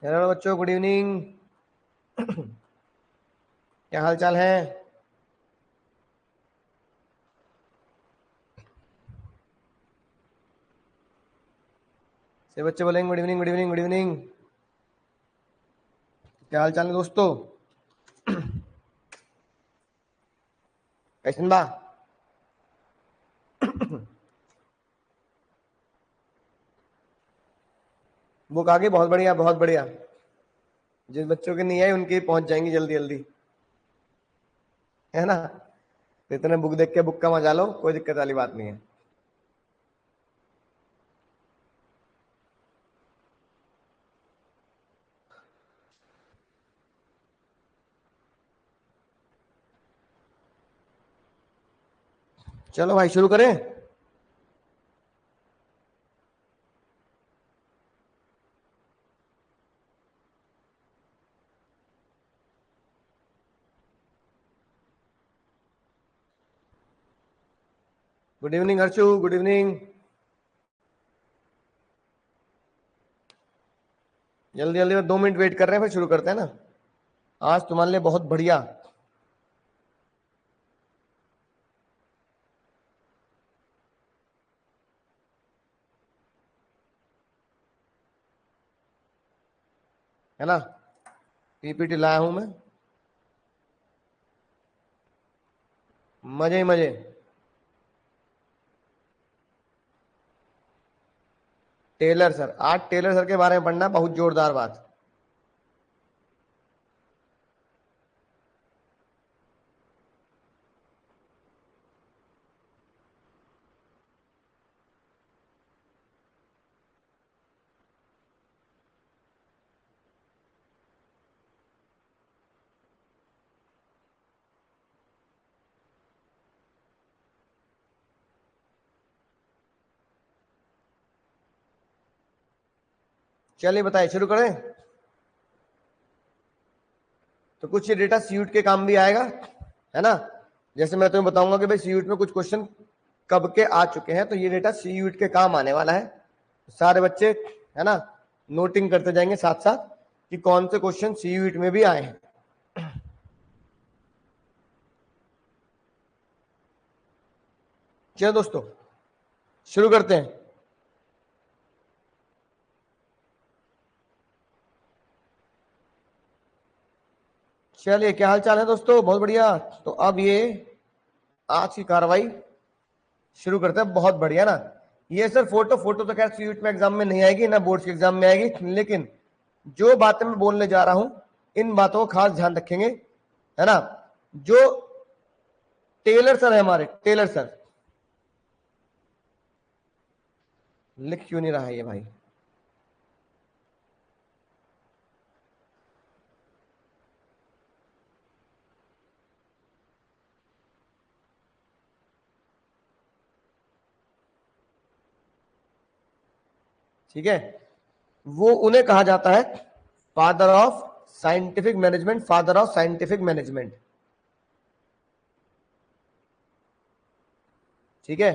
Hello बच्चों, good evening. क्या हाल चाल है? से बच्चे बोलेंगे good evening good evening good evening. क्या हाल चाल है दोस्तों? कैसन बा? बुक आ गई, बहुत बढ़िया बहुत बढ़िया। जिस बच्चों की नहीं आई उनकी पहुंच जाएंगी जल्दी जल्दी, है ना? तो इतने बुक देख के बुक का मजा लो, कोई दिक्कत वाली बात नहीं है। चलो भाई शुरू करें। Good evening Harshu, good evening. जल्दी जल्दी, 2 मिनट वेट कर रहे हैं, फिर शुरू करते हैं ना। आज तुम्हारे लिए बहुत बढ़िया। है ना? पीपीटी लाया हूं मैं। मजे ही मजे। टेलर सर, आज टेलर सर के बारे में पढ़ना, बहुत जोरदार बात। चलिए बताइए, शुरू करें। तो कुछ ये डेटा सीयूट के काम भी आएगा, है ना? जैसे मैं तुम्हें बताऊंगा कि भाई सीयूट में कुछ क्वेश्चन कब के आ चुके हैं, तो ये डेटा सीयूट के काम आने वाला है। सारे बच्चे, है ना, नोटिंग करते जाएंगे साथ साथ कि कौन से क्वेश्चन सीयूट में भी आए हैं। चलो दोस्तों, शुरू करते हैं। चलिए, क्या हाल चाल है दोस्तों? बहुत बढ़िया। तो अब ये आज की कार्रवाई शुरू करते हैं। बहुत बढ़िया ना। ये सर फोटो फोटो तो खैर सीयूट में एग्जाम में नहीं आएगी, ना बोर्ड के एग्जाम में आएगी, लेकिन जो बातें मैं बोलने जा रहा हूं इन बातों का खास ध्यान रखेंगे, है ना? जो टेलर सर है हमारे, टेलर सर, लिख क्यों नहीं रहा है ये भाई? ठीक है, वो उन्हें कहा जाता है father of scientific management, father of scientific management. ठीक है,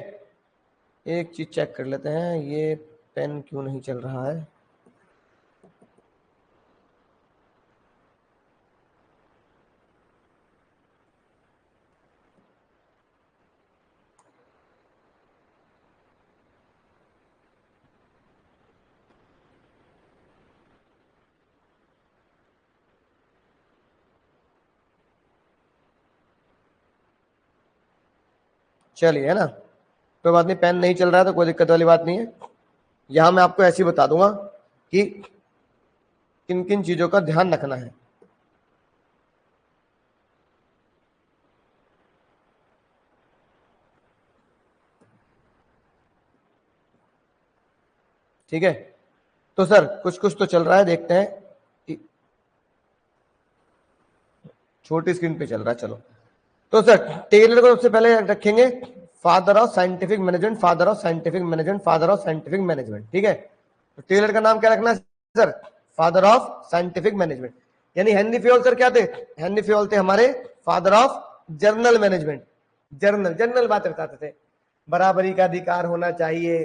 एक चीज चेक कर लेते हैं, ये पेन क्यों नहीं चल रहा है? चलिए, है ना, कोई बात नहीं, पेन नहीं चल रहा है तो कोई दिक्कत वाली बात नहीं है। यहां मैं आपको ऐसे ही बता दूंगा कि किन किन चीजों का ध्यान रखना है। ठीक है, तो सर कुछ कुछ तो चल रहा है, देखते हैं कि छोटी स्क्रीन पे चल रहा है। चलो, तो सर टेलर को सबसे पहले रखेंगे father of scientific management, father of scientific management, father of scientific management. ठीक है, तो टेलर का नाम क्या रखना है sir? Father of scientific management. यानी हेनरी फ्योल सर क्या थे? हेनरी फ्योल थे हमारे father of journal management. Journal journal बात बताते थे, बराबरी का अधिकार होना चाहिए।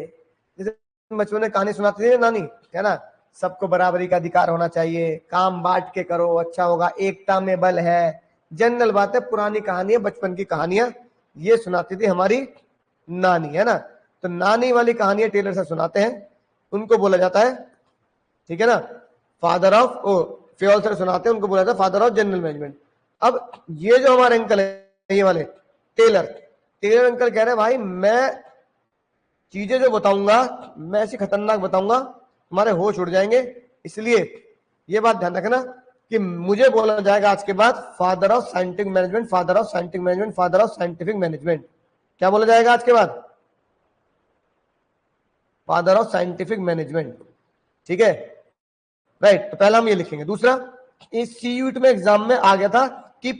जैसे बचपन में कहानी सुनाती थी नानी, है ना, सबको बराबरी का अधिकार होना चाहिए, काम बांट के करो अच्छा होगा, एकता में बल है, जनरल बात है, पुरानी कहानी है, बचपन की कहानियां ये सुनाती थी हमारी नानी, है ना। तो नानी वाली कहानियां टेलर सर सुनाते हैं, उनको बोला जाता है, ठीक है ना, फादर ऑफ फेयोल सर सुनाते हैं, उनको बोला जाता है फादर ऑफ जनरल मैनेजमेंट। अब ये जो हमारे अंकल है, ये वाले टेलर अंकल कह रहे हैं भाई मैं चीजें जो बताऊंगा मैं ऐसी खतरनाक बताऊंगा हमारे होश उड़ जाएंगे, इसलिए ये बात ध्यान रखना कि मुझे बोला जाएगा आज के बाद father of scientific management, father of scientific management, father of scientific management. क्या बोला जाएगा आज के बाद? फादर ऑफ साइंटिफिक मैनेजमेंट, ठीक है, राइट। तो पहला हम ये लिखेंगे। दूसरा, इस सीयूट में एग्जाम में आ गया था कि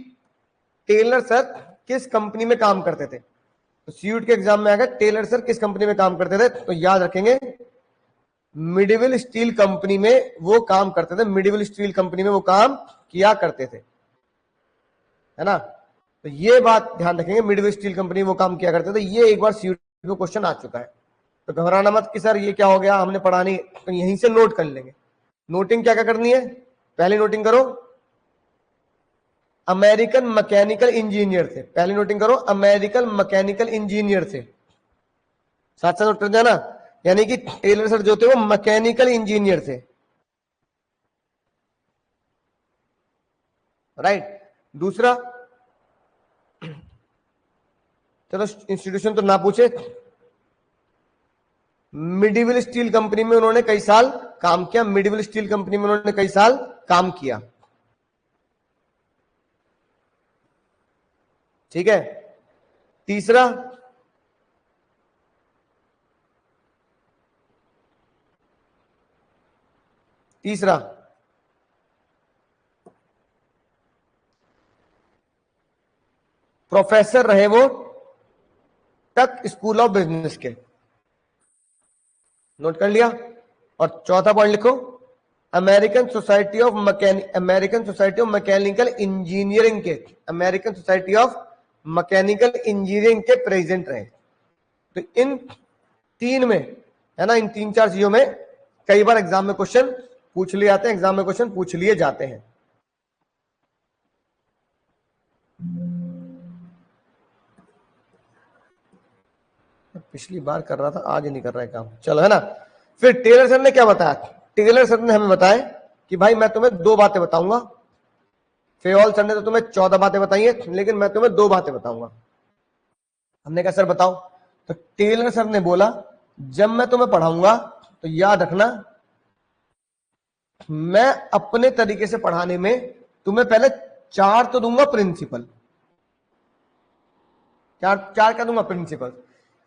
टेलर सर किस कंपनी में काम करते थे, तो सीयूट के एग्जाम में आ गया टेलर सर किस कंपनी में काम करते थे, तो याद रखेंगे मिडिवल स्टील कंपनी में वो काम करते थे, मिडिवल स्टील कंपनी में वो काम किया करते थे, है ना। तो ये बात ध्यान रखेंगे, मिडिवल स्टील कंपनी में वो काम किया करते थे, ये एक बार सीयूट में क्वेश्चन आ चुका है। तो घबराना मत कि सर ये क्या हो गया, हमने पढ़ा नहीं, तो यहीं से नोट कर लेंगे। नोटिंग क्या क्या करनी है, पहले नोटिंग करो अमेरिकन मैकेनिकल इंजीनियर थे, पहले नोटिंग करो अमेरिकन मैकेनिकल इंजीनियर थे, साथ साथ नोट कर देना, यानी कि टेलर सर जो थे वो मैकेनिकल इंजीनियर थे, राइट। दूसरा, चलो इंस्टीट्यूशन तो ना पूछे, मिडिवल स्टील कंपनी में उन्होंने कई साल काम किया, मिडिवल स्टील कंपनी में उन्होंने कई साल काम किया, ठीक है। तीसरा, प्रोफेसर रहे वो टक स्कूल ऑफ बिजनेस के, नोट कर लिया। और चौथा पॉइंट लिखो American Society of Mechanical Engineering के, American Society of Mechanical Engineering के प्रेसिडेंट रहे। तो इन तीन में, है ना, इन तीन चार चीजों में कई बार एग्जाम में क्वेश्चन पूछ लिए जाते हैं, एग्जाम में क्वेश्चन पूछ लिए जाते हैं। पिछली बार कर रहा था, आज ही नहीं कर रहा है काम, चलो, है ना। फिर टेलर सर ने क्या बताया, टेलर सर ने हमें बताया कि भाई मैं तुम्हें दो बातें बताऊंगा, फेयोल सर ने तो तुम्हें 14 बातें बताई है, लेकिन मैं तुम्हें दो बातें बताऊंगा। हमने कहा सर बताओ, तो टेलर सर ने बोला जब मैं तुम्हें पढ़ाऊंगा तो याद रखना मैं अपने तरीके से पढ़ाने में तुम्हें पहले चार तो दूंगा प्रिंसिपल, चार क्या दूंगा प्रिंसिपल,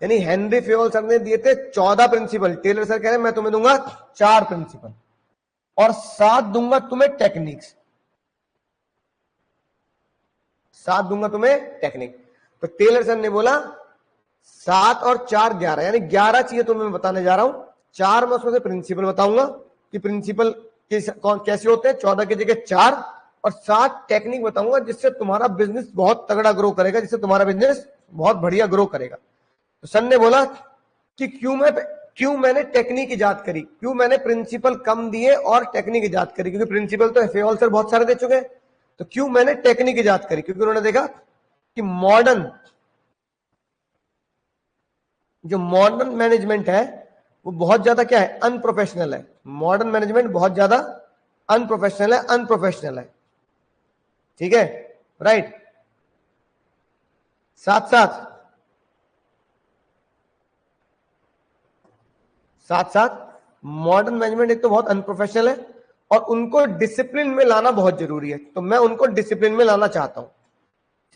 यानी हेनरी फेयोल सर ने दिए थे 14 प्रिंसिपल, टेलर सर कह रहे हैं मैं तुम्हें दूंगा 4 प्रिंसिपल और 7 दूंगा तुम्हें टेक्निक्स, 7 दूंगा तुम्हें टेक्निक। तो टेलर सर ने बोला 7 और 4 11, यानी 11 चीजें तुम्हें बताने जा रहा हूं, 4 में उसमें से प्रिंसिपल बताऊंगा कि प्रिंसिपल कैसे होते हैं, 14 की जगह 4, और 7 टेक्निक बताऊंगा जिससे तुम्हारा बिजनेस बहुत तगड़ा ग्रो करेगा, जिससे तुम्हारा बिजनेस बहुत बढ़िया ग्रो करेगा। तो सर ने बोला कि क्यों मैंने टेक्निक इजाद करी, क्यों मैंने प्रिंसिपल कम दिए और टेक्निक इजाद करी, क्योंकि प्रिंसिपल तो फेयोल सर बहुत सारे दे चुके हैं, तो क्यों मैंने टेक्निक इजाद करी, क्योंकि उन्होंने देखा कि जो मॉडर्न मैनेजमेंट है वो बहुत ज्यादा क्या है, अनप्रोफेशनल है, मॉडर्न मैनेजमेंट बहुत ज्यादा अनप्रोफेशनल है, ठीक है, राइट। साथ साथ मॉडर्न मैनेजमेंट एक तो बहुत अनप्रोफेशनल है और उनको डिसिप्लिन में लाना बहुत जरूरी है, तो मैं उनको डिसिप्लिन में लाना चाहता हूं,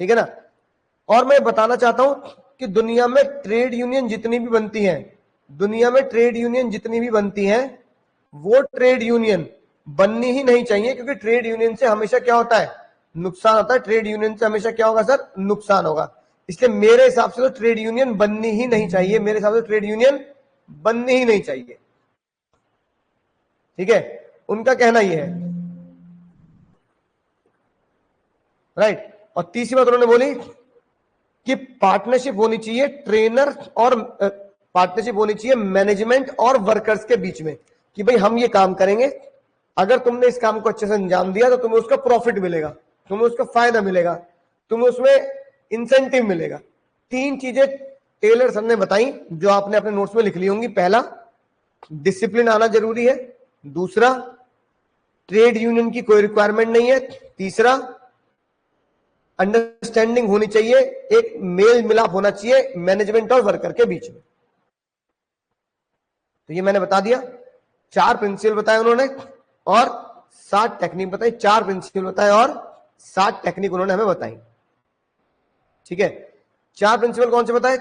ठीक है ना। और मैं बताना चाहता हूं कि दुनिया में ट्रेड यूनियन जितनी भी बनती हैं, दुनिया में ट्रेड यूनियन जितनी भी बनती हैं, वो ट्रेड यूनियन बननी ही नहीं चाहिए, क्योंकि ट्रेड यूनियन से हमेशा क्या होता है, नुकसान होता है, ट्रेड यूनियन से हमेशा क्या होगा सर, नुकसान होगा। इसलिए मेरे हिसाब से तो ट्रेड यूनियन बननी ही नहीं चाहिए, मेरे हिसाब से ट्रेड यूनियन बननी ही नहीं चाहिए, ठीक है, उनका कहना यह है, राइट। और तीसरी बात उन्होंने बोली कि पार्टनरशिप होनी चाहिए ट्रेनर और पार्टनरशिप होनी चाहिए मैनेजमेंट और वर्कर्स के बीच में, कि भाई हम ये काम करेंगे, अगर तुमने इस काम को अच्छे से अंजाम दिया तो तुम्हें उसका प्रॉफिट मिलेगा, तुम्हें उसका फायदा मिलेगा, तुम्हें उसमें इंसेंटिव मिलेगा। 3 चीजें टेलर सर ने बताई जो आपने अपने नोट्स में लिख ली होंगी। पहला, डिसिप्लिन आना जरूरी है। दूसरा, ट्रेड यूनियन की कोई रिक्वायरमेंट नहीं है। तीसरा, अंडरस्टैंडिंग होनी चाहिए, एक मेल मिलाप होना चाहिए मैनेजमेंट और वर्कर के बीच में। तो ये मैंने बता दिया, 4 प्रिंसिपल बताए उन्होंने और 7 टेक्निक बताई। 4 प्रिंसिपल बताए और 7 टेक्निक उन्होंने हमें बताई। ठीक है, 4 प्रिंसिपल कौन से बताए?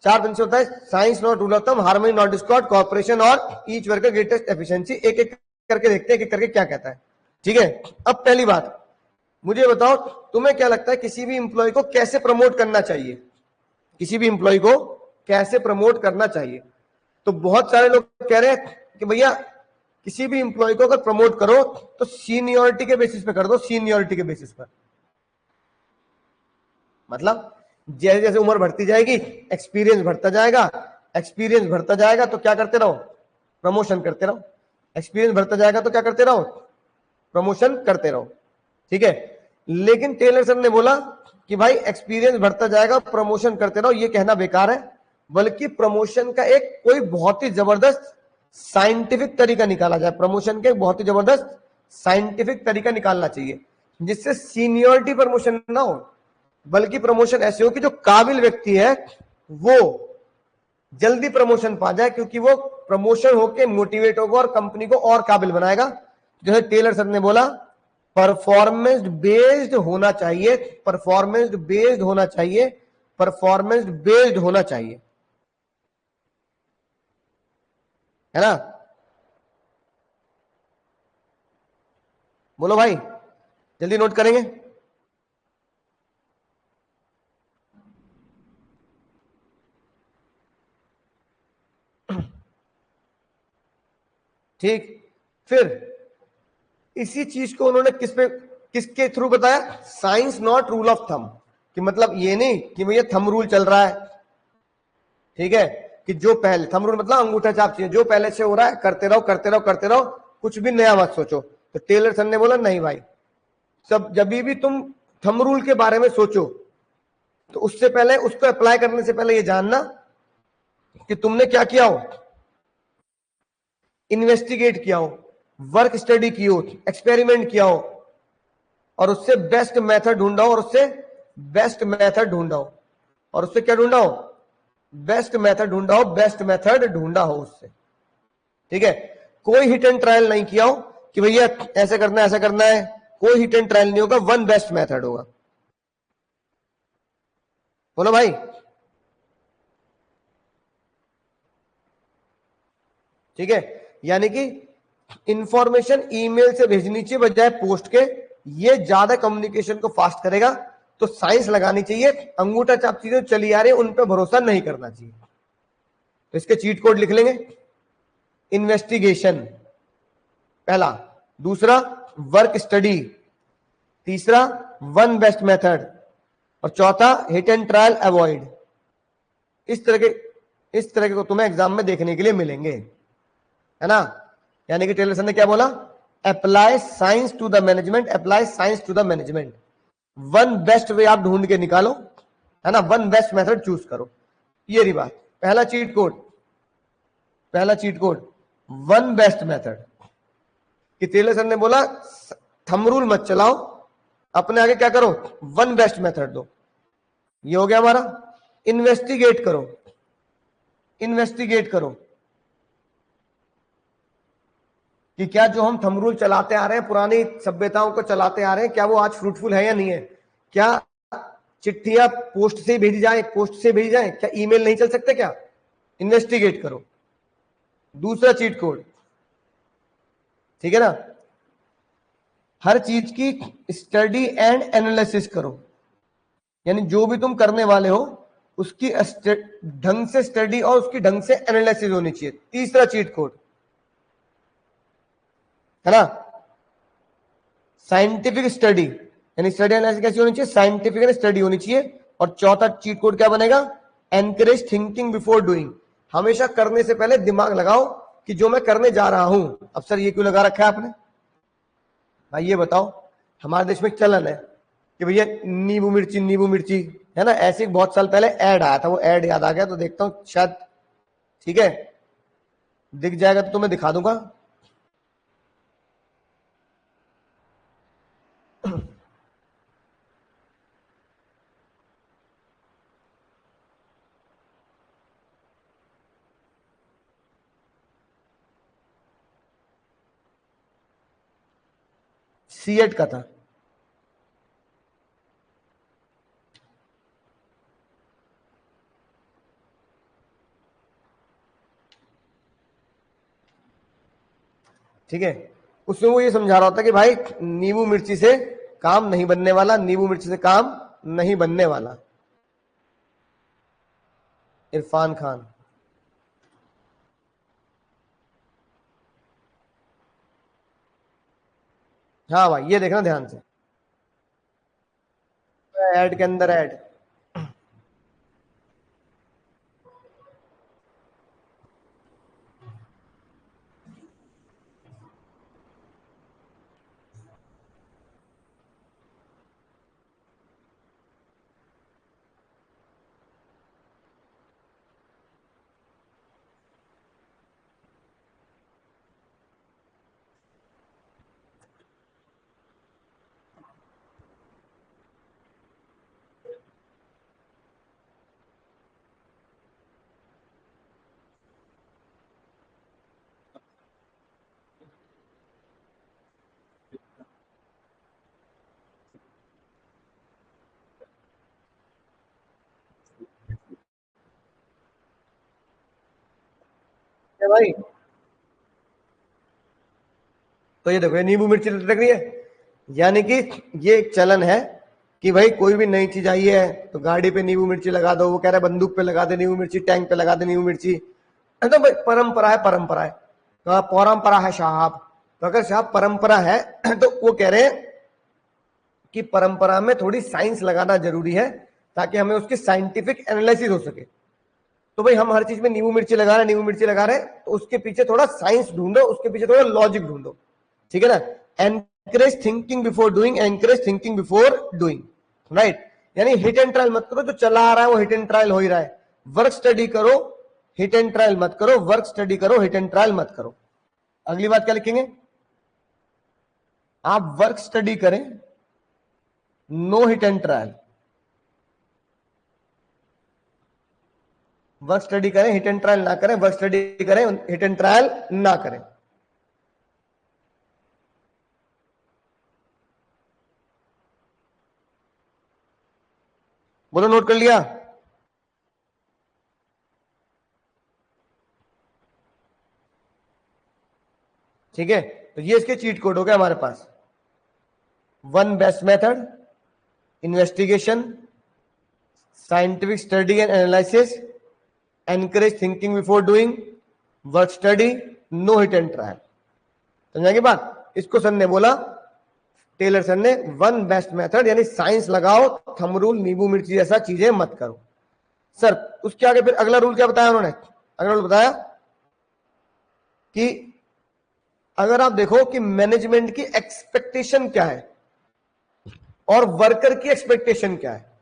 4 प्रिंसिपल बताए, science not rule of thumb, harmony not Discord, corporation और ईच वर्कर ग्रेटेस्ट एफिशिएंसी। एक एक करके देखते हैं, एक एक करके क्या कहता है। ठीक है, अब पहली बात मुझे बताओ, तुम्हें क्या लगता है किसी भी इंप्लॉय को कैसे प्रमोट करना चाहिए? किसी भी इंप्लॉय को कैसे प्रमोट करना चाहिए? तो बहुत सारे लोग कह रहे हैं कि भैया किसी भी इंप्लॉय को अगर प्रमोट करो तो सीनियरिटी के बेसिस पे कर दो, सीनियरिटी के बेसिस पर। मतलब जैसे जैसे उम्र बढ़ती जाएगी, एक्सपीरियंस बढ़ता जाएगा, एक्सपीरियंस बढ़ता जाएगा तो क्या करते रहो? प्रमोशन करते रहो। एक्सपीरियंस बढ़ता जाएगा तो क्या करते रहो? प्रमोशन करते रहो। ठीक है, लेकिन टेलर सर ने बोला कि भाई एक्सपीरियंस बढ़ता जाएगा, प्रमोशन करते रहो, ये कहना बेकार है, बल्कि प्रमोशन का एक कोई बहुत ही जबरदस्त साइंटिफिक तरीका निकाला जाए। प्रमोशन के बहुत ही जबरदस्त साइंटिफिक तरीका निकालना चाहिए जिससे सीनियरिटी प्रमोशन ना हो, बल्कि प्रमोशन ऐसे हो कि जो काबिल व्यक्ति है वो जल्दी प्रमोशन पा जाए, क्योंकि वो प्रमोशन होके मोटिवेट होगा और कंपनी को और काबिल बनाएगा। जैसे टेलर सर ने बोला, परफॉर्मेंस बेस्ड होना चाहिए, परफॉर्मेंस बेस्ड होना चाहिए, परफॉर्मेंस बेस्ड होना चाहिए, है ना? बोलो भाई, जल्दी नोट करेंगे। ठीक, फिर इसी चीज को उन्होंने किसके थ्रू बताया? Science not rule of thumb. कि मतलब ये नहीं कि भैया थंब रूल चल रहा है, ठीक है, कि जो पहले थंब रूल मतलब अंगूठा छाप चाहिए, जो पहले से हो रहा है करते रहो करते रहो करते रहो, कुछ भी नया मत सोचो। तो टेलर सर ने बोला नहीं भाई, सब जब भी तुम थंब रूल के बारे में सोचो तो उससे पहले, उसको अप्लाई करने से पहले ये जानना कि तुमने क्या किया हो, इन्वेस्टिगेट किया हो, वर्क स्टडी की हो, एक्सपेरिमेंट किया हो और उससे बेस्ट मेथड ढूंढा हो, और उससे बेस्ट मेथड ढूंढा हो, और उससे क्या ढूंढा हो? बेस्ट मेथड ढूंढा हो, बेस्ट मेथड ढूंढा हो उससे। ठीक है, कोई हिट एंड ट्रायल नहीं किया हो कि भैया ऐसे करना है ऐसा करना है, कोई हिट एंड ट्रायल नहीं होगा, वन बेस्ट मेथड होगा। बोलो भाई। ठीक है, यानी कि इंफॉर्मेशन ईमेल से भेजनी चाहिए बजाय पोस्ट के, ये ज्यादा कम्युनिकेशन को फास्ट करेगा। तो साइंस लगानी चाहिए, अंगूठा छाप चीजें चली आ रही है उन पर भरोसा नहीं करना चाहिए। तो इसके चीट कोड लिख लेंगे। इन्वेस्टिगेशन पहला, दूसरा वर्क स्टडी, तीसरा वन बेस्ट मेथड, और चौथा हिट एंड ट्रायल अवॉइड। इस तरह के को तुम्हें एग्जाम में देखने के लिए मिलेंगे, है ना? यानी कि टेलर सर ने क्या बोला? Apply science to the management, apply science to the management. One best way आप ढूंढ के निकालो, है ना? वन बेस्ट मेथड चूज करो, ये रही बात। पहला चीट कोड, पहला cheat code one best method. कि टेलर सर ने बोला थंब रूल मत चलाओ, अपने आगे क्या करो? वन बेस्ट मेथड दो। ये हो गया हमारा। इन्वेस्टिगेट करो, इन्वेस्टिगेट करो कि क्या जो हम थंब रूल चलाते आ रहे हैं, पुरानी सभ्यताओं को चलाते आ रहे हैं, क्या वो आज फ्रूटफुल है या नहीं है? क्या चिट्ठियां पोस्ट से भेजी जाए, पोस्ट से भेजी जाए, क्या ईमेल नहीं चल सकते क्या? इन्वेस्टिगेट करो। दूसरा चीट कोड, ठीक है ना, हर चीज की स्टडी एंड एनालिसिस करो। यानी जो भी तुम करने वाले हो उसकी ढंग से स्टडी और उसकी ढंग से एनालिसिस होनी चाहिए। तीसरा चीट कोड, है ना, साइंटिफिक स्टडी, यानी स्टडी एनालिसिस कैसी होनी चाहिए? साइंटिफिक स्टडी होनी चाहिए। और चौथा चीट कोड क्या बनेगा? Encourage thinking before doing. हमेशा करने से पहले दिमाग लगाओ कि जो मैं करने जा रहा हूं, अब सर ये क्यों लगा रखा है आपने भाई, ये बताओ। हमारे देश में एक चलन है कि भैया नींबू मिर्ची, है ना, ऐसे बहुत साल पहले ऐड आया था, वो ऐड याद आ गया तो देखता हूं शायद, ठीक है, दिख जाएगा तो तुम्हें दिखा दूंगा। सीएट का था। ठीक है, उसमें वो ये समझा रहा होता कि भाई नींबू मिर्ची से काम नहीं बनने वाला, नींबू मिर्ची से काम नहीं बनने वाला। इरफान खान। हाँ भाई, ये देखना ध्यान से, ऐड के अंदर ऐड। है भाई, तो ये देखो, ये नींबू मिर्ची लटक रही है, यानी कि ये एक चलन है कि भाई कोई भी नई चीज आई है तो गाड़ी पे नींबू मिर्ची लगा दो, वो कह रहा है बंदूक पे लगा दे नींबू मिर्ची, टैंक पे लगा दे नींबू मिर्ची। तो भाई परंपरा है, परंपरा है, तो परंपरा है साहब। तो अगर साहब परंपरा है तो वो कह रहे हैं कि परंपरा में थोड़ी साइंस लगाना जरूरी है ताकि हमें उसकी साइंटिफिक एनालिसिस हो सके। तो भाई हम हर चीज में नींबू मिर्ची लगा रहे हैं, नींबू मिर्ची लगा रहे हैं, तो उसके पीछे थोड़ा साइंस ढूंढो, उसके पीछे थोड़ा लॉजिक ढूंढो, ठीक है ना। Encourage thinking before doing, encourage thinking before doing, right. यानी हिट एंड ट्रायल मत करो, जो चला आ रहा है वो हिट एंड ट्रायल हो ही रहा है। वर्क स्टडी करो, हिट एंड ट्रायल मत करो, वर्क स्टडी करो, हिट एंड ट्रायल मत करो। अगली बात क्या लिखेंगे, आप वर्क स्टडी करें, no hit and trial. Work study करें, हिट एंड ट्रायल ना करें, वर्क स्टडी करें, हिट एंड ट्रायल ना करें। बोलो, नोट कर लिया। ठीक है, तो ये इसके चीट कोड हो गए हमारे पास। One best method, investigation, scientific study and analysis, encourage thinking before doing, work study, no hit and trial. समझाएंगे बात, इसको सर ने बोला, टेलर सर ने, वन बेस्ट मेथड, यानी साइंस लगाओ, थंब रूल, नींबू मिर्ची जैसा चीजें मत करो। सर उसके आगे फिर अगला रूल क्या बताया उन्होंने, अगला रूल बताया कि अगर आप देखो कि मैनेजमेंट की एक्सपेक्टेशन क्या है और वर्कर की एक्सपेक्टेशन क्या है।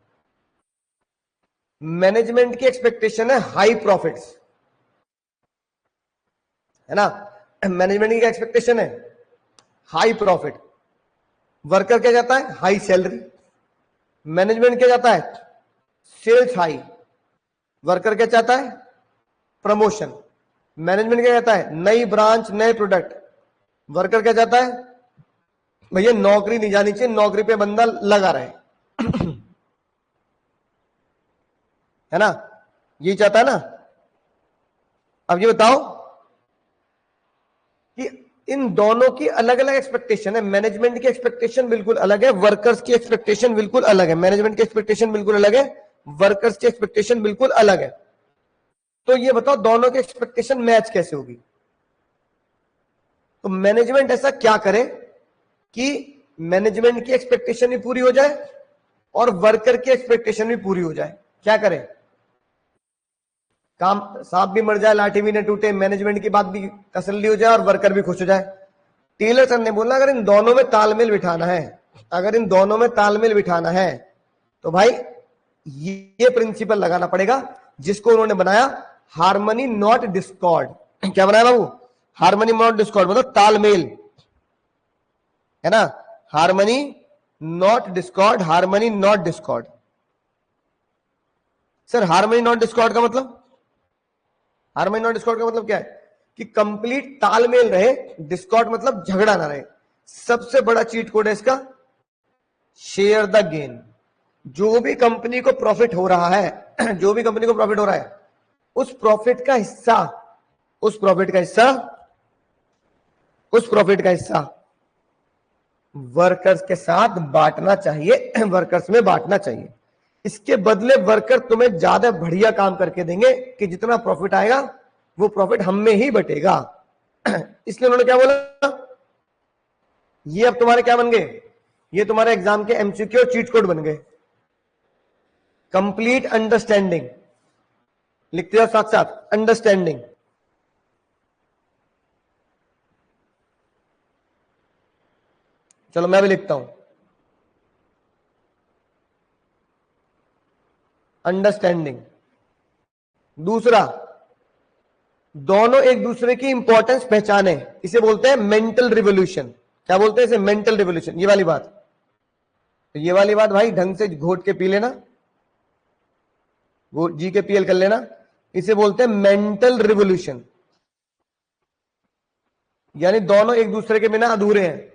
मैनेजमेंट की एक्सपेक्टेशन है हाई प्रॉफिट्स, है ना, मैनेजमेंट की एक्सपेक्टेशन है हाई प्रॉफिट। वर्कर क्या चाहता है, हाई सैलरी। मैनेजमेंट क्या चाहता है, सेल्स हाई। वर्कर क्या चाहता है, प्रमोशन। मैनेजमेंट क्या चाहता है, नई ब्रांच, नए प्रोडक्ट। वर्कर क्या चाहता है, भैया नौकरी नहीं जानी चाहिए, नौकरी पे बंदा लगा रहे, है ना, यही चाहता है ना। अब ये बताओ कि इन दोनों की अलग अलग एक्सपेक्टेशन है। मैनेजमेंट की एक्सपेक्टेशन बिल्कुल अलग है, वर्कर्स की एक्सपेक्टेशन बिल्कुल अलग है। मैनेजमेंट की एक्सपेक्टेशन बिल्कुल अलग है, वर्कर्स की एक्सपेक्टेशन बिल्कुल अलग है। तो ये बताओ दोनों की एक्सपेक्टेशन मैच कैसे होगी। तो मैनेजमेंट ऐसा क्या करे कि मैनेजमेंट की एक्सपेक्टेशन भी पूरी हो जाए और वर्कर की एक्सपेक्टेशन भी पूरी हो जाए, क्या करे, काम, सांप भी मर जाए लाठी भी न टूटे, मैनेजमेंट की बात भी तसल्ली हो जाए और वर्कर भी खुश हो जाए। टेलर सर ने बोला अगर इन दोनों में तालमेल बिठाना है, अगर इन दोनों में तालमेल बिठाना है तो भाई ये प्रिंसिपल लगाना पड़ेगा जिसको उन्होंने बनाया हार्मनी नॉट डिस्कॉर्ड। क्या बनाया बाबू? हार्मनी नॉट डिस्कॉर्ड मतलब तालमेल, है ना? Harmony not Discord, harmony not Discord. Sir harmony not Discord का मतलब, हार्मनी नॉट डिस्कॉर्ड का मतलब क्या है? कि कंप्लीट तालमेल रहे, डिस्कॉर्ड मतलब झगड़ा ना रहे। सबसे बड़ा चीट कोड है इसका शेयर द गेन। जो भी कंपनी को प्रॉफिट हो रहा है, जो भी कंपनी को प्रॉफिट हो रहा है, उस प्रॉफिट का हिस्सा, उस प्रॉफिट का हिस्सा, उस प्रॉफिट का हिस्सा वर्कर्स के साथ बांटना चाहिए, वर्कर्स में बांटना चाहिए। इसके बदले वर्कर तुम्हें ज्यादा बढ़िया काम करके देंगे कि जितना प्रॉफिट आएगा वो प्रॉफिट हम में ही बटेगा। इसलिए उन्होंने क्या बोला, ये अब तुम्हारे क्या बन गए, ये तुम्हारे एग्जाम के एमसीक्यू और चीट कोड बन गए। कंप्लीट अंडरस्टैंडिंग लिखते जाओ साथ साथ, अंडरस्टैंडिंग। चलो मैं भी लिखता हूं, अंडरस्टैंडिंग। दूसरा, दोनों एक दूसरे की इंपॉर्टेंस पहचाने, इसे बोलते हैं मेंटल रिवोल्यूशन। क्या बोलते हैं इसे? Mental revolution. ये वाली बात, तो ये वाली बात भाई ढंग से घोट के पी लेना, जी के पीएल कर लेना। इसे बोलते हैं मेंटल रिवोल्यूशन, यानी दोनों एक दूसरे के बिना अधूरे हैं।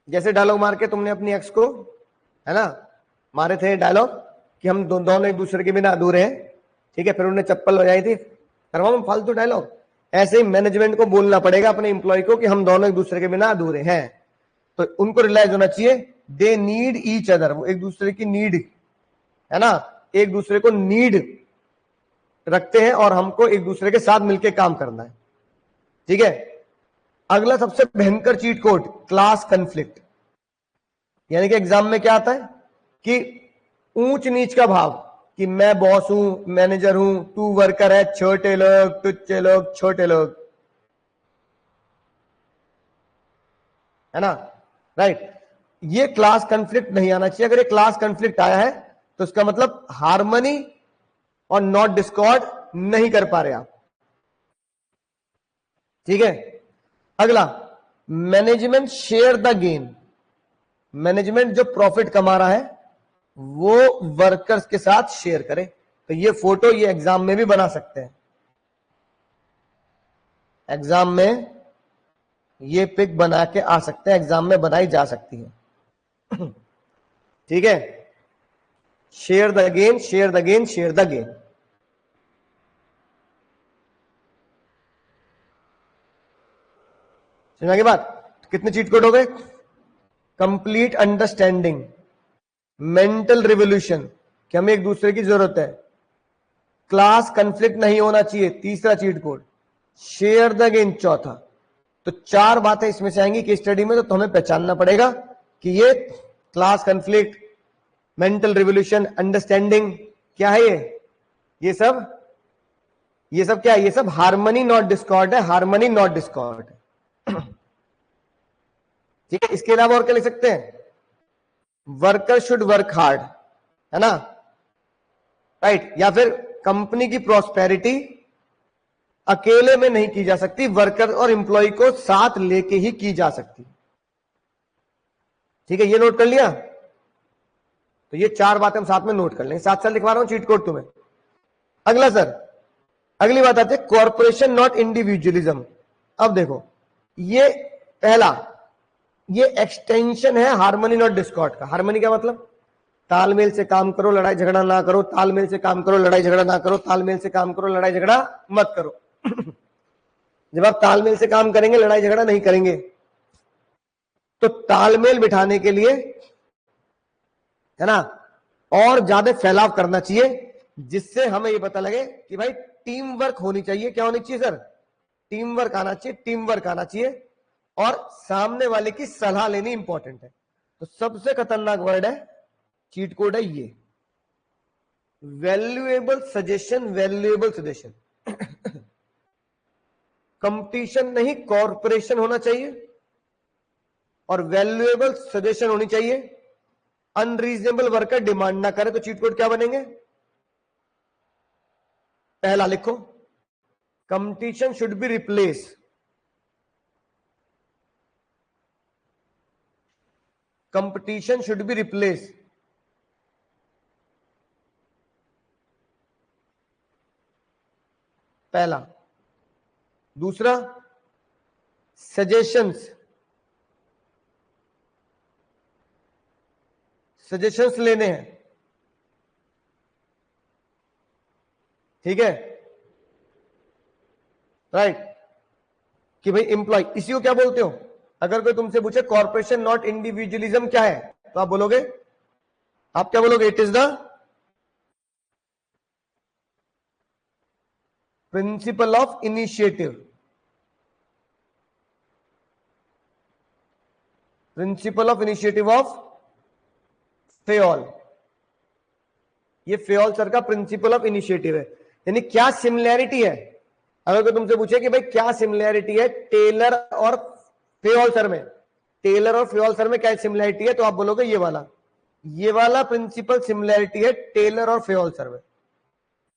जैसे डायलॉग मार के तुमने अपनी एक्स को, है ना, मारे थे डायलॉग कि हम दोनों एक दूसरे के बिना अधूरे हैं, ठीक है, फिर उन्होंने चप्पल बजाई थी, करवाओ फालतू डायलॉग। ऐसे ही मैनेजमेंट को बोलना पड़ेगा अपने इंप्लॉय को कि हम दोनों एक दूसरे के बिना अधूरे हैं। तो उनको रियलाइज होना चाहिए दे नीड ईच अदर, वो एक दूसरे की नीड, है ना, एक दूसरे को नीड रखते हैं और हमको एक दूसरे के साथ मिलकर काम करना है। ठीक है, अगला सबसे भयंकर चीट कोड, क्लास कंफ्लिक्ट। यानी कि एग्जाम में क्या आता है कि ऊंच नीच का भाव, कि मैं बॉस हूं, मैनेजर हूं, तू वर्कर है, छोटे लोग, तुच्चे लोग, छोटे लोग, है ना, राइट। ये क्लास कंफ्लिक्ट नहीं आना चाहिए। अगर ये क्लास कंफ्लिक्ट आया है तो इसका मतलब हार्मनी और नॉट डिस्कॉर्ड नहीं कर पा रहे आप। ठीक है, अगला, management share the gain. Management जो प्रॉफिट कमा रहा है वो वर्कर्स के साथ शेयर करे। तो ये फोटो ये एग्जाम में भी बना सकते हैं, एग्जाम में ये पिक बना के आ सकते हैं, एग्जाम में बनाई जा सकती है। ठीक है, share the gain, share the gain, share the gain. समझ की बात? कितने चीट कोड हो गए? कंप्लीट अंडरस्टैंडिंग, मेंटल रिवोल्यूशन कि हमें एक दूसरे की जरूरत है, क्लास कंफ्लिक्ट नहीं होना चाहिए तीसरा cheat code, share the gain चौथा। तो चार बातें इसमें से आएंगी कि स्टडी में, तो हमें पहचानना पड़ेगा कि ये class conflict, mental revolution, understanding क्या है, ये सब, ये सब क्या है? ये सब हार्मनी नॉट डिस्कॉर्ड है, हार्मनी नॉट डिस्कॉर्ड। ठीक है, इसके अलावा और क्या लिख सकते हैं? वर्कर शुड वर्क हार्ड, है ना, राइट। या फिर कंपनी की प्रॉस्पेरिटी अकेले में नहीं की जा सकती, वर्कर और एम्प्लॉय को साथ लेके ही की जा सकती। ठीक है, ये नोट कर लिया। तो ये चार बातें हम साथ में नोट कर लेंगे, साथ साथ लिखवा रहा हूं चीट कोड तुम्हें। अगला सर, अगली बात आती है कॉर्पोरेशन नॉट इंडिविजुअलिज्म। अब देखो, ये पहला, ये एक्सटेंशन है हार्मनी नॉट डिस्कॉर्ड का। हार्मनी क्या मतलब? तालमेल से काम करो, लड़ाई झगड़ा ना करो, तालमेल से काम करो, लड़ाई झगड़ा ना करो, तालमेल से काम करो, लड़ाई झगड़ा मत करो। जब आप तालमेल से काम करेंगे, लड़ाई झगड़ा नहीं करेंगे, तो तालमेल बिठाने के लिए, है ना, और ज्यादा फैलाव करना चाहिए, जिससे हमें ये पता लगे कि भाई टीम वर्क होनी चाहिए। क्या होनी चाहिए सर? टीम वर्क आना चाहिए, टीम वर्क आना चाहिए, और सामने वाले की सलाह लेनी इंपॉर्टेंट है। तो सबसे खतरनाक वर्ड है, चीट कोड है ये। Valuable suggestion, valuable suggestion. Competition नहीं, कॉर्पोरेशन होना चाहिए और वैल्यूएबल सजेशन होनी चाहिए। अनरीजनेबल वर्कर डिमांड ना करे तो चीट कोड क्या बनेंगे? पहला लिखो, competition should be replace, competition should be replace, पहला। दूसरा, सजेशंस, सजेशंस लेने हैं, ठीक है, राइट। कि भाई एम्प्लॉय, इसी को क्या बोलते हो? अगर कोई तुमसे पूछे कॉर्पोरेशन नॉट इंडिविजुअलिज्म क्या है, तो आप बोलोगे, आप क्या बोलोगे? It is the principle of initiative, principle of initiative of Fayol. ये फेओल सर का प्रिंसिपल ऑफ इनिशिएटिव है। यानी क्या सिमिलैरिटी है? अगर कोई तुमसे पूछे कि भाई क्या सिमिलैरिटी है टेलर और फेओल सर में, टेलर और फेओल सर में क्या सिमिलैरिटी है, तो आप बोलोगे ये वाला प्रिंसिपल सिमिलैरिटी है टेलर और फेओल सर में।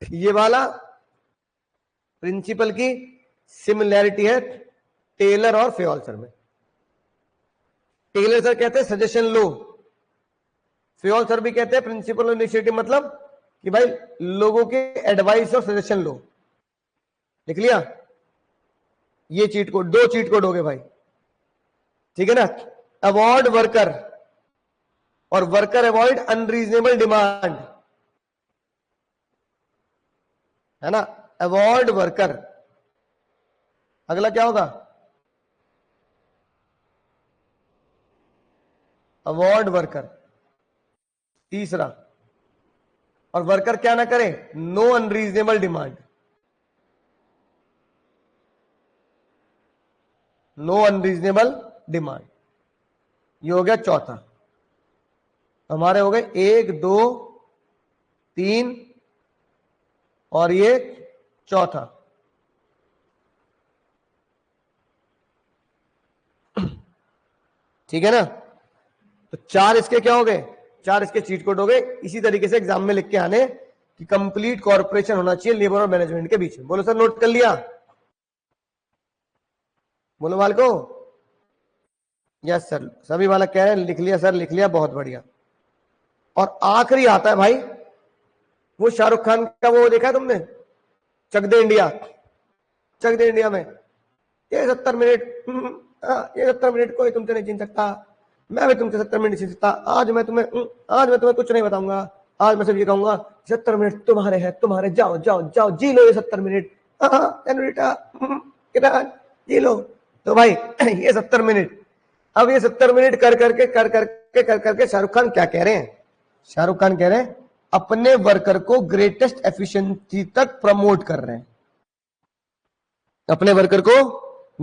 ये वाला प्रिंसिपल की सिमिलैरिटी है टेलर और फेओल सर में। टेलर सर कहते हैं सजेशन लो, फेओल सर भी कहते हैं प्रिंसिपल ऑफ इनिशिएटिव, मतलब कि भाई लोगों के एडवाइस और सजेशन लो। लिख लिया? ये चीट कोड, दो चीट कोड हो गए भाई, ठीक है ना। अवॉइड वर्कर और वर्कर अवॉइड अनरीजनेबल डिमांड, है ना, अवॉइड वर्कर। अगला क्या होगा? अवॉइड वर्कर, तीसरा। और वर्कर क्या ना करे? No unreasonable demand, no unreasonable demand. ये हो गया चौथा। हमारे हो गए 1 2 3 और ये चौथा। ठीक है ना। तो 4 इसके क्या हो गए? 4 इसके चीट कोड हो गए। इसी तरीके से एग्जाम में लिख के आने कि कंप्लीट कॉर्पोरेशन होना चाहिए लेबर और मैनेजमेंट के बीच में। बोलो सर नोट कर लिया? बोलो बालको? यस सर, सभी बालक कह रहे हैं लिख लिया सर, लिख लिया, बहुत बढ़िया। और आखिरी आता है भाई वो शाहरुख खान का, वो देखा है तुमने, चक दे इंडिया? चक दे इंडिया में ये 70 मिनट, ये 70 मिनट कोई तुमसे नहीं छीन सकता, मैं भी तुमसे 70 मिनट छीन सकता। आज मैं तुम्हें कुछ नहीं बताऊंगा, आज मैं सिर्फ ये कहूंगा 70 मिनट तुम्हारे हैं, तुम्हारे, जाओ जाओ जाओ जी लो ये 70 मिनट, कितना जी लो। तो भाई ये 70 मिनट, अब ये 70 मिनट कर करके शाहरुख खान क्या कह रहे हैं? शाहरुख खान कह रहे हैं अपने वर्कर को ग्रेटेस्ट एफिशिएंसी तक प्रमोट कर रहे हैं, अपने वर्कर को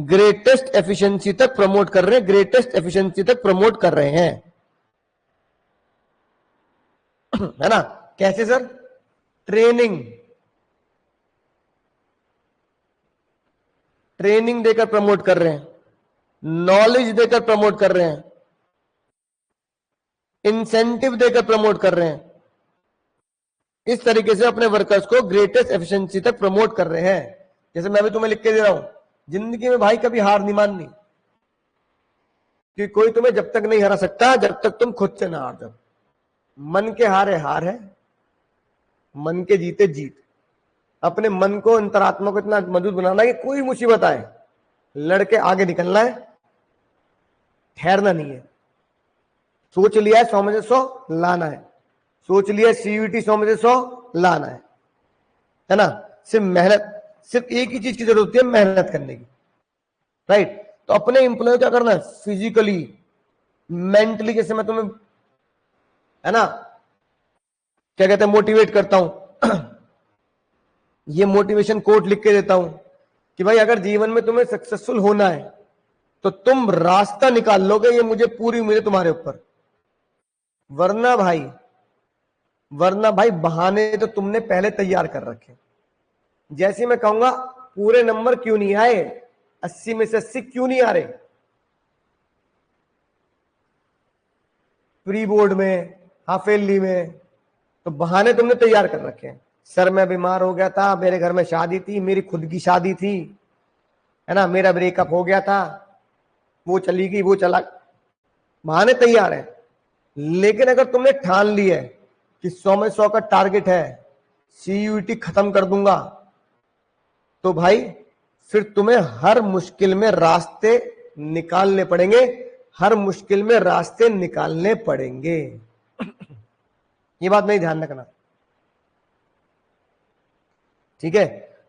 ग्रेटेस्ट एफिशिएंसी तक प्रमोट कर रहे हैं, ग्रेटेस्ट एफिशिएंसी तक प्रमोट कर रहे हैं, है ना। कैसे सर? ट्रेनिंग, ट्रेनिंग देकर प्रमोट कर रहे हैं, नॉलेज देकर प्रमोट कर रहे हैं, इंसेंटिव देकर प्रमोट कर रहे हैं। इस तरीके से अपने वर्कर्स को ग्रेटेस्ट एफिशिएंसी तक प्रमोट कर रहे हैं। जैसे मैं भी तुम्हें लिख के दे रहा हूं, जिंदगी में भाई कभी हार नहीं माननी, कि कोई तुम्हें जब तक नहीं हरा सकता जब तक तुम खुद से ना हार जाओ। मन के हारे हार है, मन के जीते जीत। अपने मन को, अंतरात्मा को इतना मजबूत बनाना है कि कोई मुसीबत आए लड़के आगे निकलना है, ठहरना नहीं है। सोच लिया है 100 में से 100 लाना है, सोच लिया सीयूटी 100 में से 100 लाना है ना। सिर्फ मेहनत, सिर्फ एक ही चीज की जरूरत है, मेहनत करने की, राइट। तो अपने एम्प्लॉय क्या करना है? फिजिकली, मेंटली, जैसे मैं तुम्हें, है ना, क्या कहते हैं, मोटिवेट करता हूं ये मोटिवेशन कोट लिख के देता हूं कि भाई अगर जीवन में तुम्हें सक्सेसफुल होना है तो तुम रास्ता निकाल लोगे, ये मुझे पूरी उम्मीद है तुम्हारे ऊपर। वरना भाई वरना भाई बहाने तो तुमने पहले तैयार कर रखे। जैसे मैं कहूंगा पूरे नंबर क्यों नहीं आए, 80 में से 80 क्यों नहीं आ रहे प्री बोर्ड में, हाफेली में, तो बहाने तुमने तैयार कर रखे हैं। सर मैं बीमार हो गया था, मेरे घर में शादी थी, मेरी खुद की शादी थी, है ना, मेरा ब्रेकअप हो गया था, वो चली गई, वो चला, बहाने तैयार है। लेकिन अगर तुमने ठान ली है कि 100 में 100 का टारगेट है, सीयूईटी खत्म कर दूंगा, तो भाई फिर तुम्हें हर मुश्किल में रास्ते निकालने पड़ेंगे, हर मुश्किल में रास्ते निकालने पड़ेंगे। ये बात नहीं ध्यान रखना, ठीक है।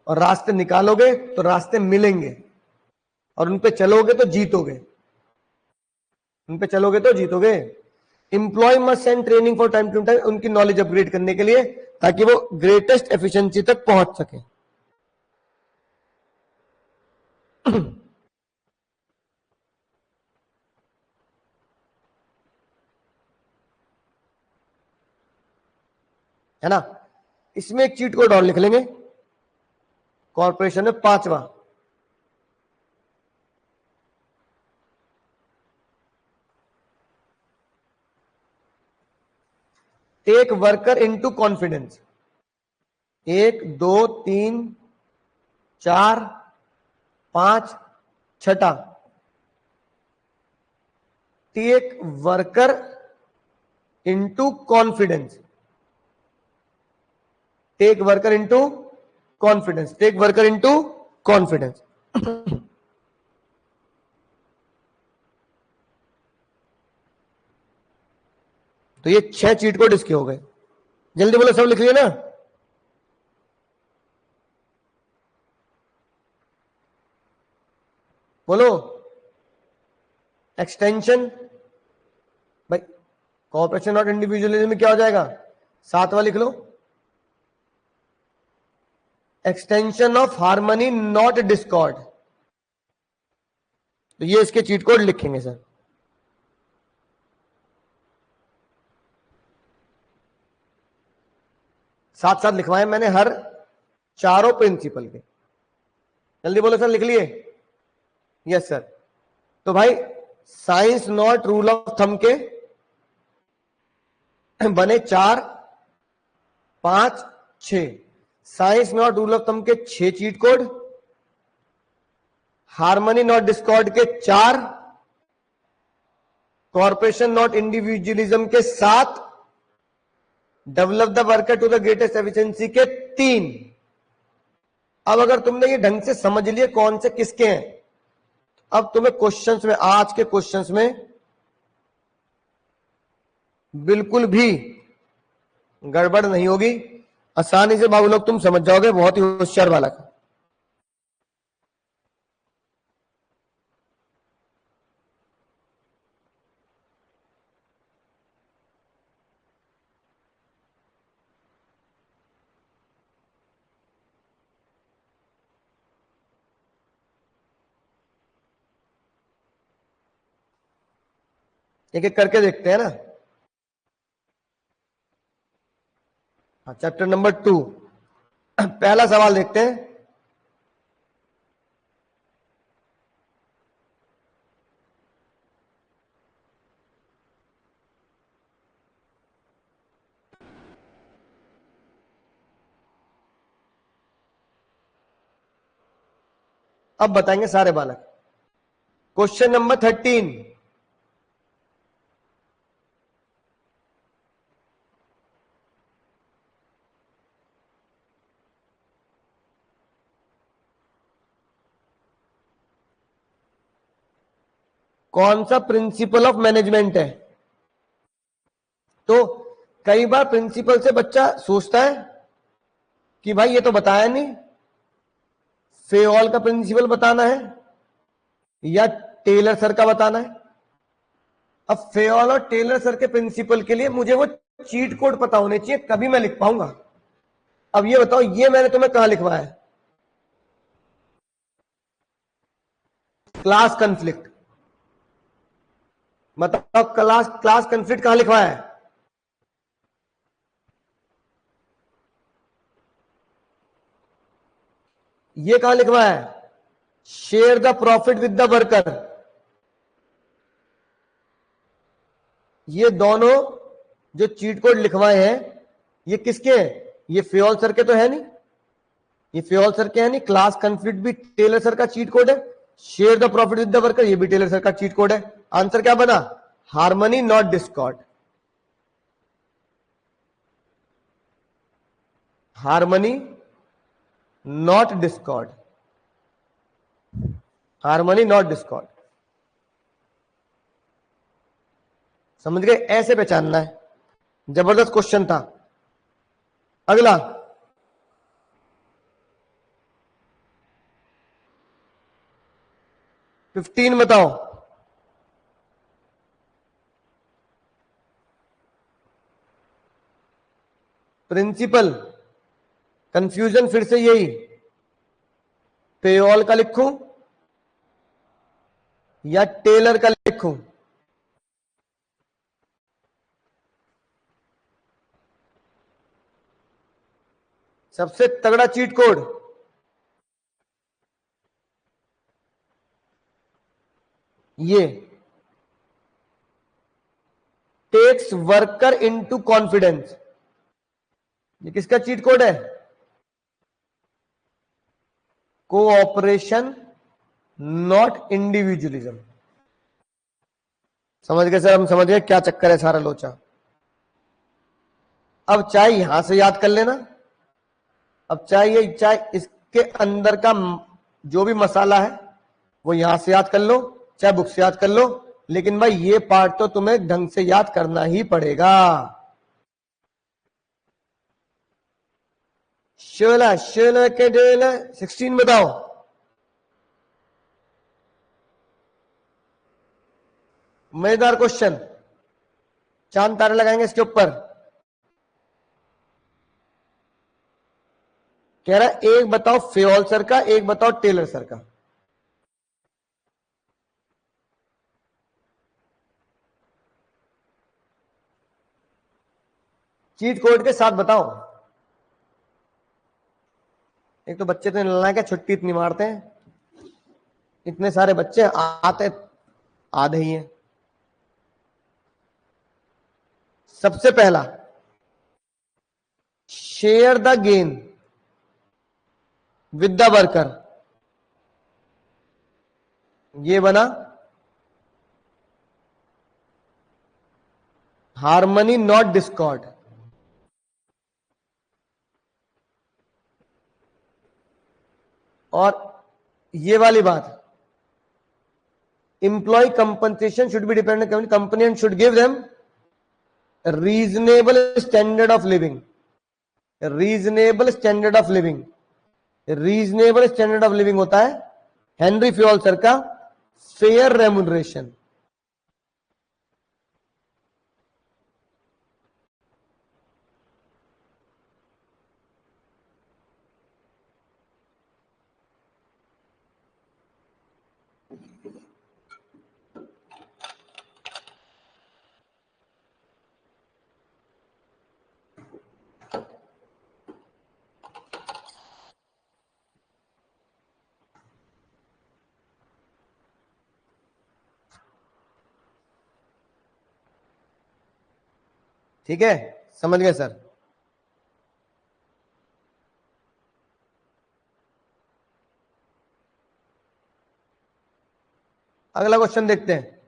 और रास्ते निकालोगे तो रास्ते मिलेंगे, और उन पे चलोगे तो जीतोगे, उन पे चलोगे तो जीतोगे। Employ must send training for time to time, उनकी नॉलेज अपग्रेड करने के लिए, ताकि वो ग्रेटेस्ट एफिशिएंसी तक पहुंच सके। है ना। इसमें एक चीट कोड और लिख लेंगे, कॉर्पोरेशन में 5वां, टेक वर्कर इनटू कॉन्फिडेंस। 1 2 3 4 5 छठा, take worker into confidence, take worker into confidence, take worker into confidence. तो ये 6 चीट कोड इसके हो गए। जल्दी बोलो, सब लिख लिए ना। बोलो। एक्सटेंशन, भाई कॉर्पोरेशन और इंडिविजुअलिज्म में क्या हो जाएगा, 7वां लिख लो, extension of harmony not discord. तो ये इसके चीट कोड लिखेंगे सर। साथ साथ लिखवाए मैंने हर चारों प्रिंसिपल के। जल्दी बोलो सर, लिख लिए। Yes sir. तो भाई science not rule of thumb के बने 4 5 6, science not rule of thumb के 6 cheat code, harmony not discord के 4, कॉर्पोरेशन नॉट इंडिविजुअलिज्म के 7, develop the worker to the greatest efficiency के 3। अब अगर तुमने ये ढंग से समझ लिए कौन से किसके हैं, अब तुम्हें क्वेश्चंस में, आज के क्वेश्चंस में बिल्कुल भी गड़बड़ नहीं होगी, आसानी से बाबू लोग तुम समझ जाओगे, बहुत ही होशियार बालक। एक एक करके देखते हैं ना। हाँ, चैप्टर नंबर 2 पहला सवाल देखते हैं। अब बताएंगे सारे बालक। क्वेश्चन नंबर 13, कौन सा प्रिंसिपल ऑफ मैनेजमेंट है। तो कई बार प्रिंसिपल से बच्चा सोचता है कि भाई ये तो बताया नहीं, फेओल का प्रिंसिपल बताना है या टेलर सर का बताना है। अब फेओल और टेलर सर के प्रिंसिपल के लिए मुझे वो चीट कोड पता होने चाहिए, कभी मैं लिख पाऊंगा। अब ये बताओ, ये मैंने तुम्हें कहां लिखवाया है, क्लास कंफ्लिक्ट। बताओ क्लास क्लास कंफ्लिक्ट कहां लिखवाया है। ये कहां लिखवा है? Share the profit with the worker. ये दोनों जो चीट कोड लिखवाए हैं ये किसके हैं? ये फ्योल सर के तो है नहीं, ये फ्योल सर के है नहीं। क्लास कंफ्लिक्ट भी टेलर सर का चीट कोड है। Share the profit with the worker ये भी टेलर सर का चीट कोड है। आंसर क्या बना? Harmony not Discord. Harmony not Discord. Harmony not Discord. समझ गए? ऐसे पहचानना है। जबरदस्त क्वेश्चन था। अगला 15 बताओ। प्रिंसिपल कंफ्यूजन फिर से यही, पेयोल का लिखूं या टेलर का लिखूं? सबसे तगड़ा चीट कोड ये, टेक्स वर्कर इनटू कॉन्फिडेंस। ये किसका चीट कोड है? Cooperation not individualism. समझ गए सर? हम समझ गए क्या चक्कर है सारा लोचा। अब चाहे यहां से याद कर लेना, अब चाहे इसके अंदर का जो भी मसाला है वो यहां से याद कर लो, चाहे बुक से याद कर लो, लेकिन भाई ये पार्ट तो तुम्हें ढंग से याद करना ही पड़ेगा। शोला शोला के डेला 16 बताओ। मजेदार क्वेश्चन, चांद तारे लगाएंगे इसके ऊपर। कह रहा है एक बताओ फेओल सर का, एक बताओ टेलर सर का। चीट कोड के साथ बताओ। एक तो बच्चे तो नालायक है, छुट्टी इतनी मारते हैं, इतने सारे बच्चे आते आधे ही हैं। सबसे पहला, share the gain with the worker, ये बना हार्मनी नॉट डिस्कॉर्ड। और ये वाली बात, employee compensation should be dependent company and should give them reasonable standard of living. Reasonable standard of living, reasonable standard of living होता है Henry Fayol sir का fair remuneration. ठीक है, समझ गए सर? अगला क्वेश्चन देखते हैं।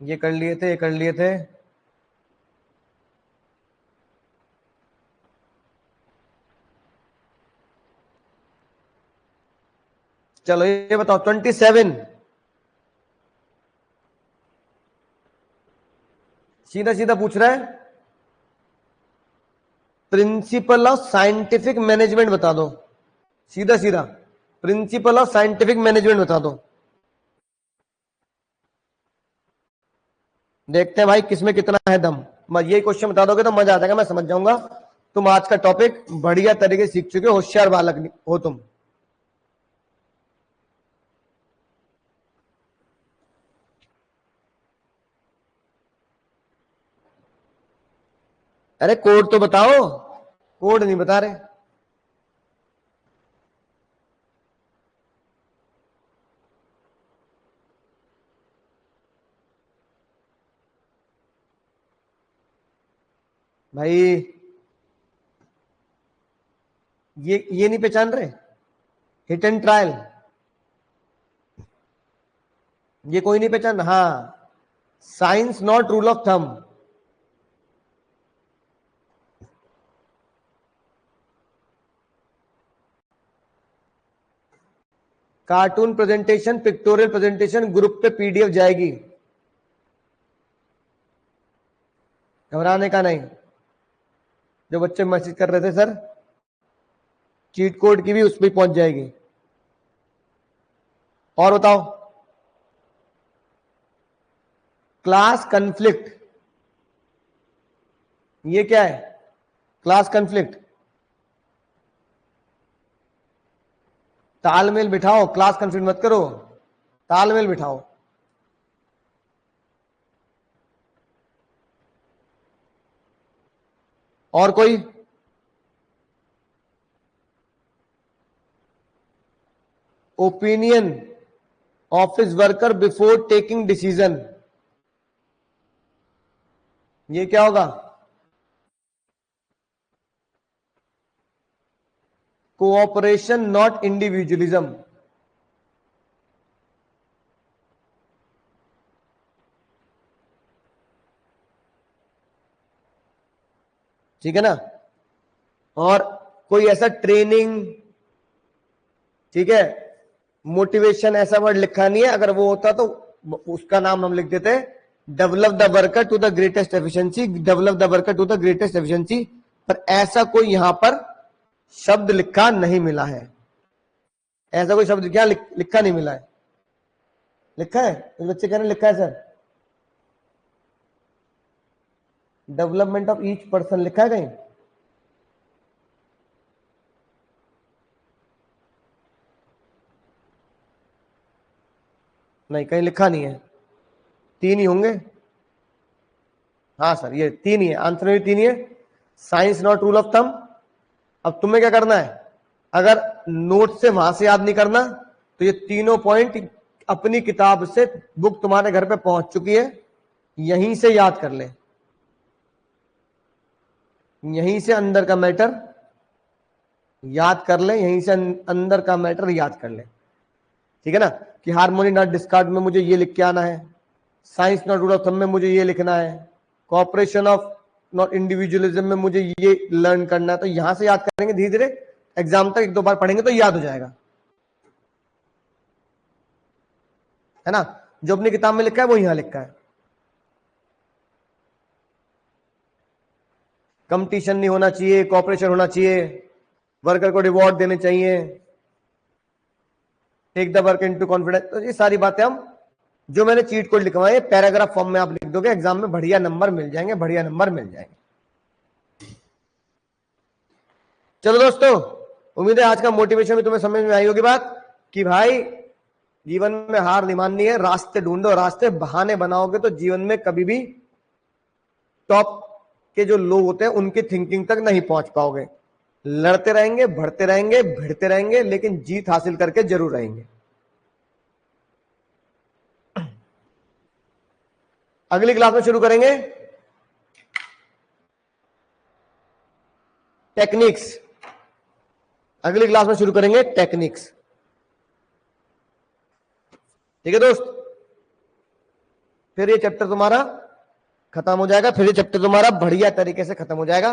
ये कर लिए थे, ये कर लिए थे। चलो ये बताओ 27, सीधा सीधा पूछ रहा है, प्रिंसिपल ऑफ साइंटिफिक मैनेजमेंट बता दो। सीधा सीधा प्रिंसिपल ऑफ साइंटिफिक मैनेजमेंट बता दो। देखते हैं भाई किसमें कितना है दम। ये क्वेश्चन बता दोगे तो मजा आ जाएगा, मैं समझ जाऊंगा तुम आज का टॉपिक बढ़िया तरीके से सीख चुके हो, होशियार बालक हो तुम। अरे कोड तो बताओ, कोड नहीं बता रहे। भाई ये नहीं पहचान रहे, हिट एंड ट्रायल, ये कोई नहीं पहचान। हाँ, science not rule of thumb. Cartoon presentation, pictorial presentation group पे पीडीएफ जाएगी, घबराने का नहीं। जो बच्चे मैसेज कर रहे थे सर चीट कोड की भी, उस पर पहुंच जाएगी। और बताओ, क्लास कन्फ्लिक्ट, ये क्या है? क्लास कन्फ्लिक्ट, तालमेल बिठाओ, क्लास कन्फ्लिक्ट मत करो, तालमेल बिठाओ। और कोई? Opinion office worker before taking decision, ये क्या होगा? Cooperation not individualism. ठीक है ना? और कोई ऐसा ट्रेनिंग, ठीक है, मोटिवेशन ऐसा वर्ड लिखा नहीं है, अगर वो होता तो उसका नाम हम लिख देते, develop the worker to the greatest efficiency, develop the worker to the greatest efficiency, पर ऐसा कोई यहां पर शब्द लिखा नहीं मिला है। ऐसा कोई शब्द क्या लिखा नहीं मिला है? लिखा है? बच्चे कह रहे हैं लिखा है sir. Development of each person लिखा है कहीं? नहीं, कहीं लिखा नहीं है। तीन ही होंगे। हाँ सर, ये तीन ही है, आंसर में भी तीन ही है। Science not rule of thumb. अब तुम्हें क्या करना है, अगर नोट से वहां से याद नहीं करना तो ये तीनों पॉइंट अपनी किताब से, बुक तुम्हारे घर पे पहुंच चुकी है, यहीं से याद कर ले, यहीं से अंदर का मैटर याद कर ले, यहीं से अंदर का मैटर याद कर ले। ठीक है ना? कि हार्मोनी नॉट डिस्कार्ड में मुझे ये लिख के आना है, science not rule of thumb में मुझे ये लिखना है, कॉपरेशन ऑफ नॉट इंडिविजुअलिज्म में मुझे ये लर्न करना है। तो यहां से याद करेंगे धीरे धीरे, एग्जाम तक एक दो बार पढ़ेंगे तो याद हो जाएगा, है ना? जो अपनी किताब में लिखा है वो यहां लिखा है। कंपटीशन नहीं होना चाहिए, कॉपरेशन होना चाहिए, वर्कर को रिवॉर्ड देने चाहिए, take the work into confidence. तो ये सारी बातें हम, जो मैंने चीट कोड लिखवाए पैराग्राफ फॉर्म में आप लिख दोगे, एग्जाम में बढ़िया नंबर मिल जाएंगे, बढ़िया नंबर मिल जाएंगे। चलो दोस्तों, उम्मीद है आज का मोटिवेशन भी तुम्हें समझ में आई होगी बात, कि भाई जीवन में हार नहीं माननी है, रास्ते ढूंढो, रास्ते बहाने बनाओगे तो जीवन में कभी भी टॉप के जो लोग होते हैं उनकी थिंकिंग तक नहीं पहुंच पाओगे। लड़ते रहेंगे, बढ़ते रहेंगे, भिड़ते रहेंगे, लेकिन जीत हासिल करके जरूर रहेंगे। अगली क्लास में शुरू करेंगे टेक्निक्स, अगली क्लास में शुरू करेंगे टेक्निक्स। ठीक है दोस्त? फिर ये चैप्टर तुम्हारा खत्म हो जाएगा, फिर ये चैप्टर तुम्हारा बढ़िया तरीके से खत्म हो जाएगा।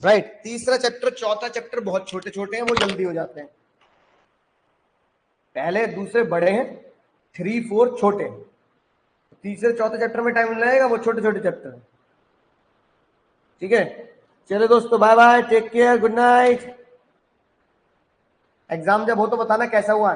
राइट? तीसरा चैप्टर, चौथा चैप्टर बहुत छोटे छोटे हैं, वो जल्दी हो जाते हैं। पहले दूसरे बड़े हैं, 3 4 छोटे, तीसरे चौथे चैप्टर में टाइम लगेगा, वो छोटे छोटे चैप्टर। ठीक है? चलो दोस्तों, bye bye, take care, good night. Exam जब हो तो बताना कैसा हुआ।